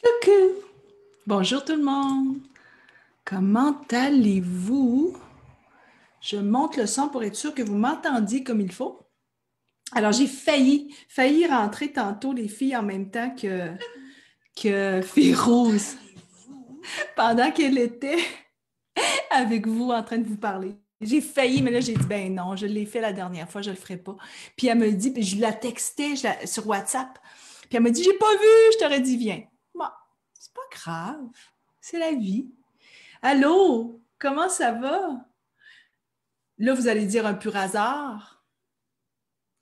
Coucou! Bonjour tout le monde! Comment allez-vous? Je monte le son pour être sûr que vous m'entendiez comme il faut. Alors, j'ai failli rentrer tantôt les filles en même temps que Férouz, pendant qu'elle était avec vous en train de vous parler. J'ai failli, mais là, j'ai dit, ben non, je l'ai fait la dernière fois, je le ferai pas. Puis elle me dit, puis je la textais sur WhatsApp. Puis elle me dit, j'ai pas vu, je t'aurais dit, viens. Bon, c'est pas grave, c'est la vie. Allô, comment ça va? Là, vous allez dire un pur hasard.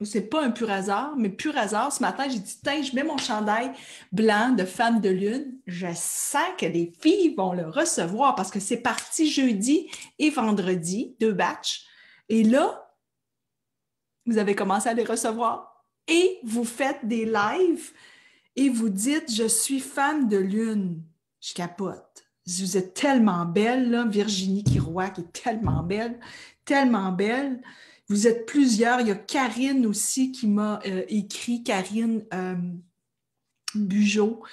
C'est pas un pur hasard, mais pur hasard. Ce matin, j'ai dit, tiens, je mets mon chandail blanc de femme de lune. Je sens que les filles vont le recevoir parce que c'est parti jeudi et vendredi, deux batchs. Et là, vous avez commencé à les recevoir. Et vous faites des lives et vous dites, je suis femme de lune. Je capote. Vous êtes tellement belle, là, Virginie Kiroy, qui est tellement belle, tellement belle. Vous êtes plusieurs. Il y a Karine aussi qui m'a écrit, Karine Bugeaud.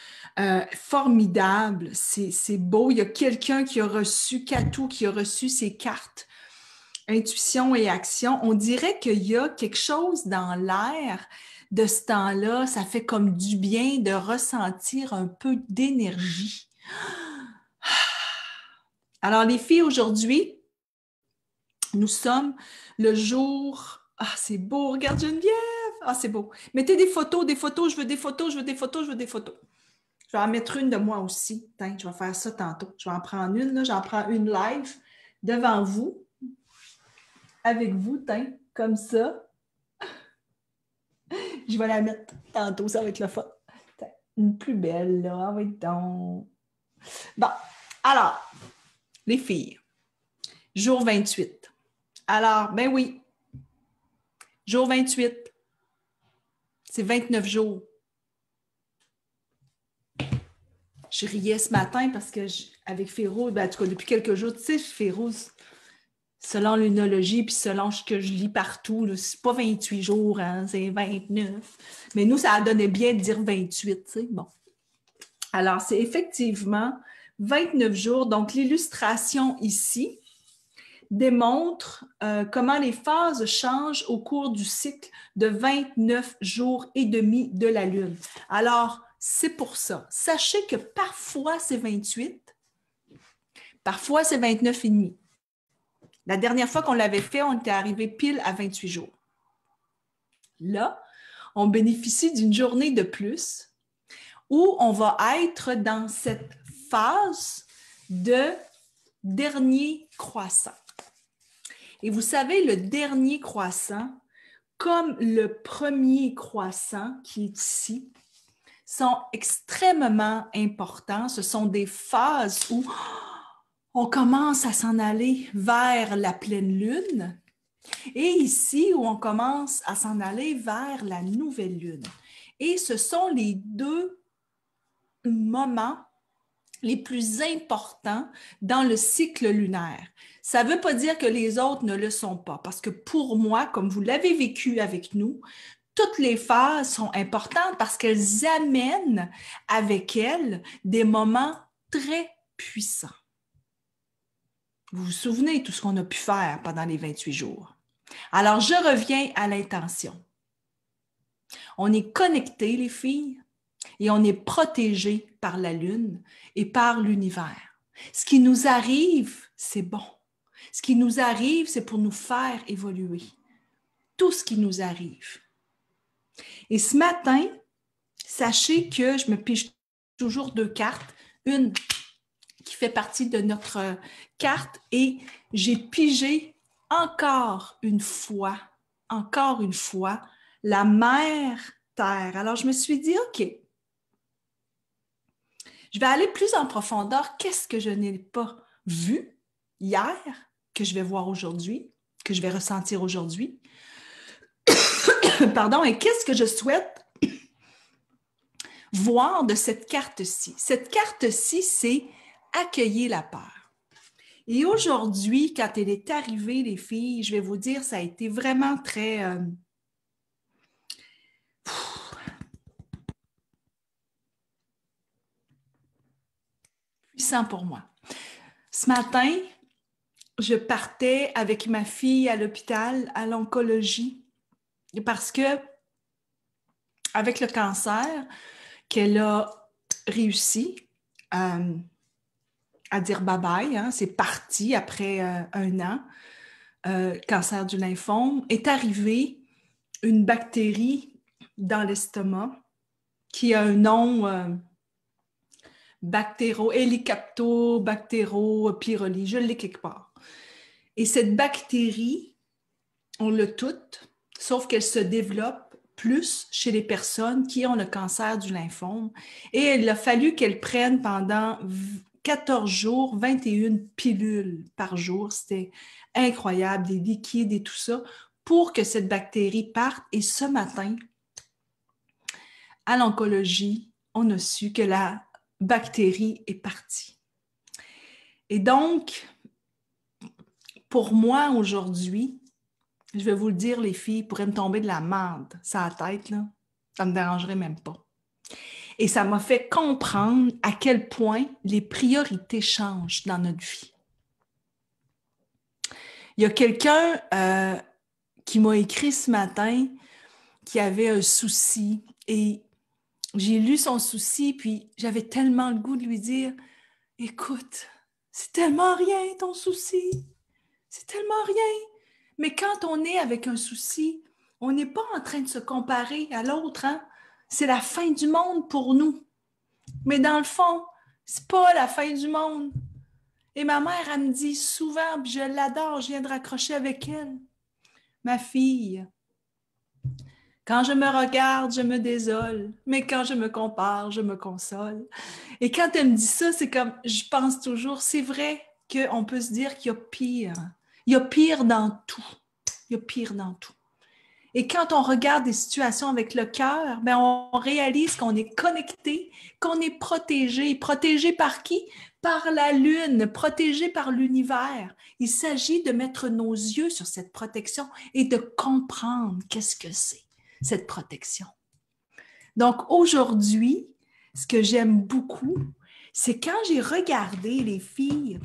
Formidable, c'est beau. Il y a quelqu'un qui a reçu, Katou, qui a reçu ses cartes. Intuition et action. On dirait qu'il y a quelque chose dans l'air de ce temps-là. Ça fait comme du bien de ressentir un peu d'énergie. Alors, les filles, aujourd'hui, nous sommes le jour... Ah, c'est beau, regarde Geneviève! Ah, c'est beau. Mettez des photos, je veux des photos, je veux des photos, je veux des photos. Je vais en mettre une de moi aussi. Tiens, je vais faire ça tantôt. Je vais en prendre une, là. J'en prends une live devant vous, avec vous, tiens, comme ça. Je vais la mettre tantôt, ça va être le fun. Tiens, une plus belle, là. Ah oui, donc. Bon, alors, les filles, jour 28. Alors, ben oui, jour 28, c'est 29 jours. Je riais ce matin parce que avec Férouz, ben, en tout cas, depuis quelques jours, tu sais, Férouz, selon l'unologie, puis selon ce que je lis partout, c'est pas 28 jours, hein, c'est 29. Mais nous, ça a donné bien de dire 28, tu sais, bon. Alors, c'est effectivement 29 jours. Donc, l'illustration ici démontre comment les phases changent au cours du cycle de 29 jours et demi de la Lune. Alors, c'est pour ça. Sachez que parfois, c'est 28, parfois, c'est 29 et demi. La dernière fois qu'on l'avait fait, on était arrivé pile à 28 jours. Là, on bénéficie d'une journée de plus où on va être dans cette phase de dernier croissant. Et vous savez, le dernier croissant, comme le premier croissant qui est ici, sont extrêmement importants. Ce sont des phases où on commence à s'en aller vers la pleine lune et ici où on commence à s'en aller vers la nouvelle lune. Et ce sont les deux moments les plus importants dans le cycle lunaire. Ça ne veut pas dire que les autres ne le sont pas, parce que pour moi, comme vous l'avez vécu avec nous, toutes les phases sont importantes parce qu'elles amènent avec elles des moments très puissants. Vous vous souvenez de tout ce qu'on a pu faire pendant les 28 jours. Alors, je reviens à l'intention. On est connectés, les filles, et on est protégés par la Lune et par l'univers. Ce qui nous arrive, c'est bon. Ce qui nous arrive, c'est pour nous faire évoluer. Tout ce qui nous arrive. Et ce matin, sachez que je me pige toujours deux cartes. Une qui fait partie de notre carte et j'ai pigé encore une fois, la mère Terre. Alors, je me suis dit, OK, je vais aller plus en profondeur. Qu'est-ce que je n'ai pas vu hier, que je vais voir aujourd'hui, que je vais ressentir aujourd'hui? Pardon, et qu'est-ce que je souhaite voir de cette carte-ci? Cette carte-ci, c'est accueillir la peur. Et aujourd'hui, quand elle est arrivée, les filles, je vais vous dire, ça a été vraiment très... puissant pour moi. Ce matin, je partais avec ma fille à l'hôpital, à l'oncologie, parce que avec le cancer, qu'elle a réussi à dire bye-bye, hein, c'est parti après 1 an, cancer du lymphome, est arrivée une bactérie dans l'estomac qui a un nom Hélicobacter-pylori, je l'ai quelque part. Et cette bactérie, on l'a toute, sauf qu'elle se développe plus chez les personnes qui ont le cancer du lymphome. Et il a fallu qu'elle prenne pendant 14 jours, 21 pilules par jour. C'était incroyable, des liquides et tout ça, pour que cette bactérie parte. Et ce matin, à l'oncologie, on a su que la bactérie est partie. Et donc, pour moi, aujourd'hui, je vais vous le dire, les filles, pourraient me tomber de la merde sur la tête, là. Ça ne me dérangerait même pas. Et ça m'a fait comprendre à quel point les priorités changent dans notre vie. Il y a quelqu'un qui m'a écrit ce matin qui avait un souci et j'ai lu son souci puis j'avais tellement le goût de lui dire « Écoute, c'est tellement rien ton souci, c'est tellement rien. » Mais quand on est avec un souci, on n'est pas en train de se comparer à l'autre, hein? C'est la fin du monde pour nous. Mais dans le fond, c'est pas la fin du monde. Et ma mère, elle me dit souvent, puis je l'adore, je viens de raccrocher avec elle. Ma fille, quand je me regarde, je me désole, mais quand je me compare, je me console. Et quand elle me dit ça, c'est comme, je pense toujours, c'est vrai qu'on peut se dire qu'il y a pire. Il y a pire dans tout. Il y a pire dans tout. Et quand on regarde des situations avec le cœur, ben on réalise qu'on est connecté, qu'on est protégé. Protégé par qui? Par la Lune, protégé par l'univers. Il s'agit de mettre nos yeux sur cette protection et de comprendre qu'est-ce que c'est, cette protection. Donc aujourd'hui, ce que j'aime beaucoup, c'est quand j'ai regardé les filles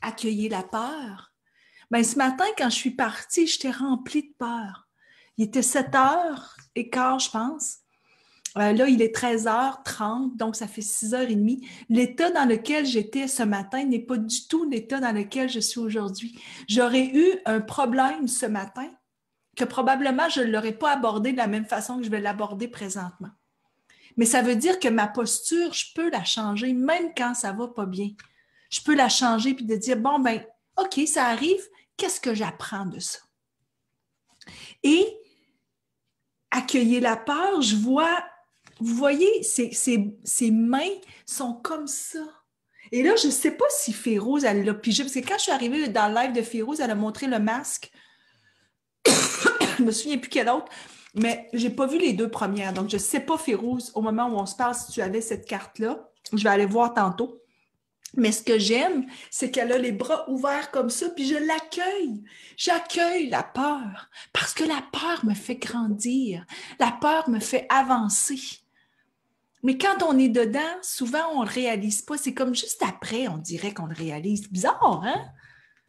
accueillir la peur. Ben, ce matin, quand je suis partie, j'étais remplie de peur. Il était 7h15, je pense. Là, il est 13h30, donc ça fait 6h30. L'état dans lequel j'étais ce matin n'est pas du tout l'état dans lequel je suis aujourd'hui. J'aurais eu un problème ce matin que probablement je ne l'aurais pas abordé de la même façon que je vais l'aborder présentement. Mais ça veut dire que ma posture, je peux la changer même quand ça ne va pas bien. Je peux la changer puis de dire, bon, ben, OK, ça arrive, qu'est-ce que j'apprends de ça? Et accueillir la peur, je vois, vous voyez, ses mains sont comme ça. Et là, je ne sais pas si Férouz, elle l'a pigé, parce que quand je suis arrivée dans le live de Férouz, elle a montré le masque. Je ne me souviens plus quel autre, mais je n'ai pas vu les 2 premières. Donc, je ne sais pas, Férouz, au moment où on se parle, si tu avais cette carte-là. Je vais aller voir tantôt. Mais ce que j'aime, c'est qu'elle a les bras ouverts comme ça, puis je l'accueille. J'accueille la peur, parce que la peur me fait grandir. La peur me fait avancer. Mais quand on est dedans, souvent, on ne le réalise pas. C'est comme juste après, on dirait qu'on le réalise. Bizarre, hein?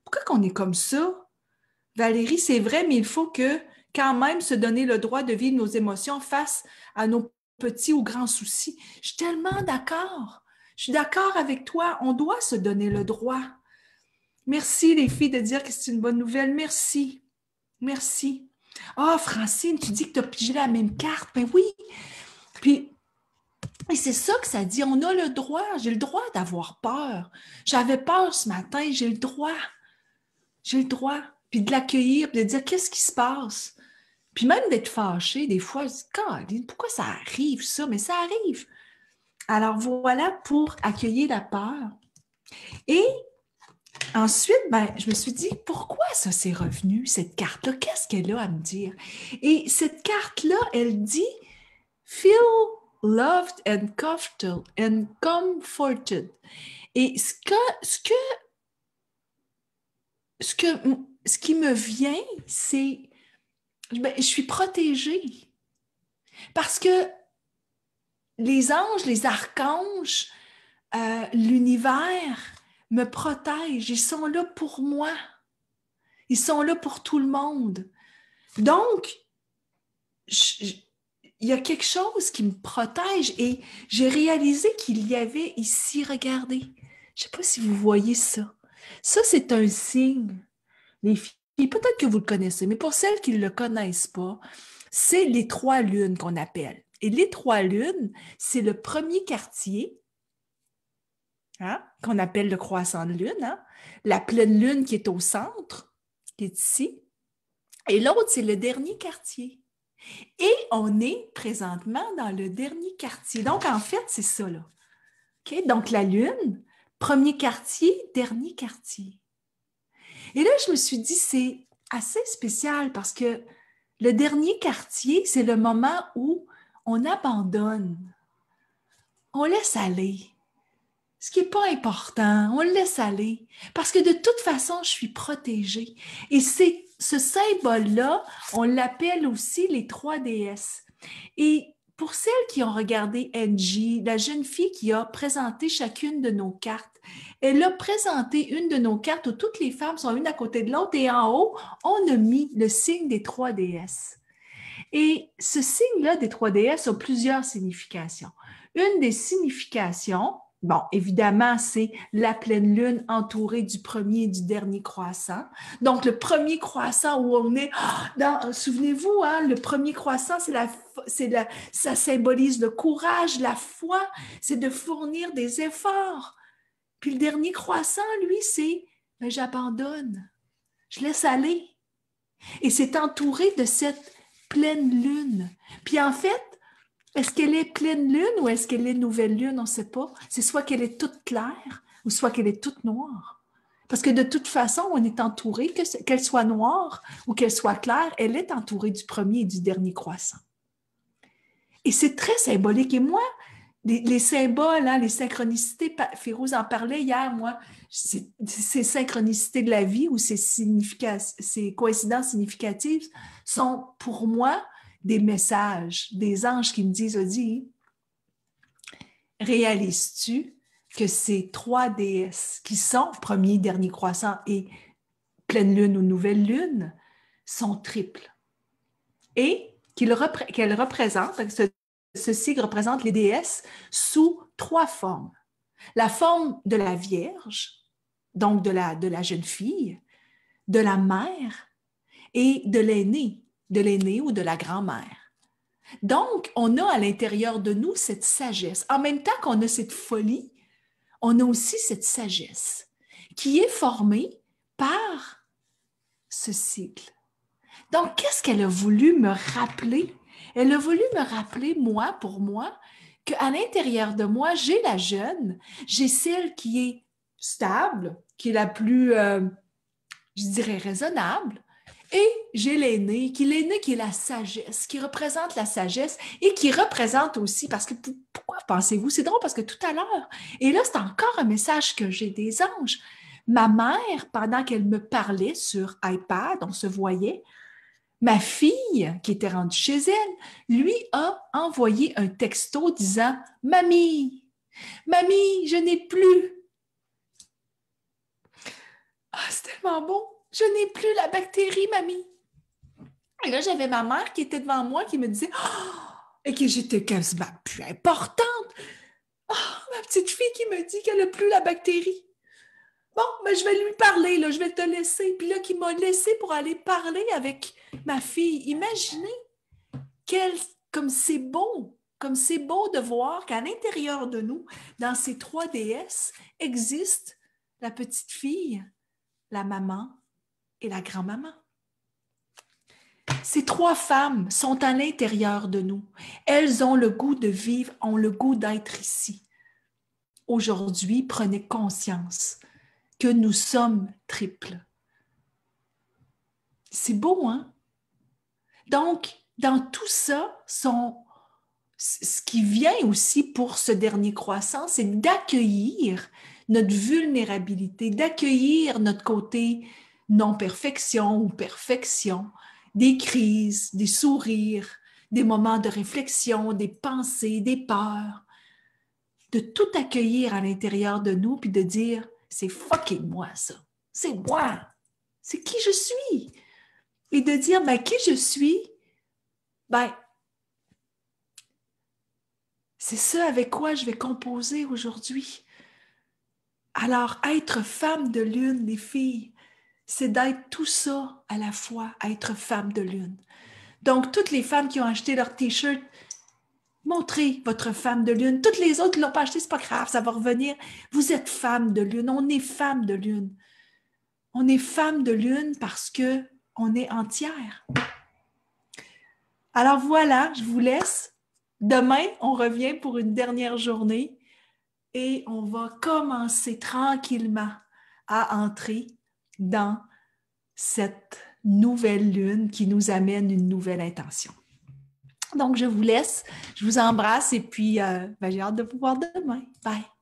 Pourquoi qu'on est comme ça? Valérie, c'est vrai, mais il faut que quand même se donner le droit de vivre nos émotions face à nos petits ou grands soucis. Je suis tellement d'accord. Je suis d'accord avec toi. On doit se donner le droit. Merci, les filles, de dire que c'est une bonne nouvelle. Merci. Merci. Ah, Francine, tu dis que tu as pigé la même carte. Ben oui. Puis, et c'est ça que ça dit. On a le droit. J'ai le droit d'avoir peur. J'avais peur ce matin. J'ai le droit. J'ai le droit. Puis de l'accueillir, puis de dire qu'est-ce qui se passe. Puis même d'être fâchée, des fois, je dis, pourquoi ça arrive ça? Mais ça arrive. Alors voilà pour accueillir la peur. Et ensuite, ben, je me suis dit, pourquoi ça s'est revenu, cette carte-là? Qu'est-ce qu'elle a à me dire? Et cette carte-là, elle dit « Feel loved and comforted ». Et ce qui me vient, c'est ben, je suis protégée. Parce que les anges, les archanges l'univers me protège. Ils sont là pour moi. Ils sont là pour tout le monde. Donc, il y a quelque chose qui me protège et j'ai réalisé qu'il y avait ici, regardez, je ne sais pas si vous voyez ça. Ça, c'est un signe. Les filles, peut-être que vous le connaissez, mais pour celles qui ne le connaissent pas, c'est les 3 lunes qu'on appelle. Et les 3 lunes, c'est le premier quartier, hein, qu'on appelle le croissant de lune, hein, la pleine lune qui est au centre, qui est ici, et l'autre, c'est le dernier quartier. Et on est présentement dans le dernier quartier. Donc, en fait, c'est ça, là. Okay? Donc, la lune, premier quartier, dernier quartier. Et là, je me suis dit, c'est assez spécial parce que le dernier quartier, c'est le moment où on abandonne, on laisse aller. Ce qui n'est pas important, on le laisse aller. Parce que de toute façon, je suis protégée. Et c'est ce symbole-là, on l'appelle aussi les 3 déesses. Et pour celles qui ont regardé Angie, la jeune fille qui a présenté chacune de nos cartes, elle a présenté une de nos cartes où toutes les femmes sont une à côté de l'autre et en haut, on a mis le signe des 3 déesses. Et ce signe-là des 3 déesses a plusieurs significations. Une des significations, bon, évidemment, c'est la pleine lune entourée du premier et du dernier croissant. Donc, le premier croissant où on est souvenez-vous, hein, le premier croissant, ça symbolise le courage, la foi, c'est de fournir des efforts. Puis le dernier croissant, lui, c'est j'abandonne, je laisse aller. Et c'est entouré de cette pleine lune. Puis en fait, est-ce qu'elle est pleine lune ou est-ce qu'elle est nouvelle lune? On ne sait pas. C'est soit qu'elle est toute claire ou soit qu'elle est toute noire. Parce que de toute façon, on est entouré, qu'elle soit noire ou qu'elle soit claire, elle est entourée du premier et du dernier croissant. Et c'est très symbolique. Et moi, les symboles, hein, les synchronicités, Férouz en parlait hier, moi, ces synchronicités de la vie ou ces coïncidences significatives sont pour moi des messages, des anges qui me disent, Odie, réalises-tu que ces 3 déesses qui sont premier, dernier croissant et pleine lune ou nouvelle lune sont triples et qu'elles représentent, ceci représente les déesses sous 3 formes. La forme de la Vierge, donc de la jeune fille, de la mère et de l'aîné ou de la grand-mère. Donc, on a à l'intérieur de nous cette sagesse. En même temps qu'on a cette folie, on a aussi cette sagesse qui est formée par ce cycle. Donc, qu'est-ce qu'elle a voulu me rappeler? Elle a voulu me rappeler, pour moi, qu'à l'intérieur de moi, j'ai la jeune, j'ai celle qui est stable, qui est la plus, je dirais, raisonnable, et j'ai l'aîné qui est la sagesse, qui représente la sagesse et qui représente aussi, parce que pourquoi pensez-vous? C'est drôle parce que tout à l'heure, et là, c'est encore un message que j'ai des anges. Ma mère, pendant qu'elle me parlait sur iPad, on se voyait, ma fille, qui était rendue chez elle, lui a envoyé un texto disant « Mamie, mamie, je n'ai plus. » Ah, c'est tellement bon. Je n'ai plus la bactérie, mamie. Et là, j'avais ma mère qui était devant moi qui me disait oh! Et que j'étais quasiment plus importante. Oh, ma petite fille qui me dit qu'elle n'a plus la bactérie. Bon, mais je vais lui parler, là, je vais te laisser. Puis là, qui m'a laissé pour aller parler avec ma fille. Imaginez comme c'est beau de voir qu'à l'intérieur de nous, dans ces 3 déesses, existe la petite fille, la maman et la grand-maman. Ces 3 femmes sont à l'intérieur de nous. Elles ont le goût de vivre, ont le goût d'être ici. Aujourd'hui, prenez conscience que nous sommes triples. C'est beau, hein? Donc, dans tout ça, ce qui vient aussi pour ce dernier croissant, c'est d'accueillir notre vulnérabilité, d'accueillir notre côté non-perfection ou perfection, des crises, des sourires, des moments de réflexion, des pensées, des peurs, de tout accueillir à l'intérieur de nous, puis de dire, c'est fucking moi ça, c'est moi, c'est qui je suis. Et de dire, ben, qui je suis, ben, c'est ça avec quoi je vais composer aujourd'hui. Alors, être femme de lune, les filles, c'est d'être tout ça à la fois, être femme de lune. Donc, toutes les femmes qui ont acheté leur T-shirt, montrez votre femme de lune. Toutes les autres qui ne l'ont pas acheté, c'est pas grave, ça va revenir. Vous êtes femme de lune, on est femme de lune. On est femme de lune parce qu'on est entière. Alors voilà, je vous laisse. Demain, on revient pour une dernière journée et on va commencer tranquillement à entrer dans cette nouvelle lune qui nous amène une nouvelle intention. Donc, je vous laisse, je vous embrasse et puis j'ai hâte de vous voir demain. Bye!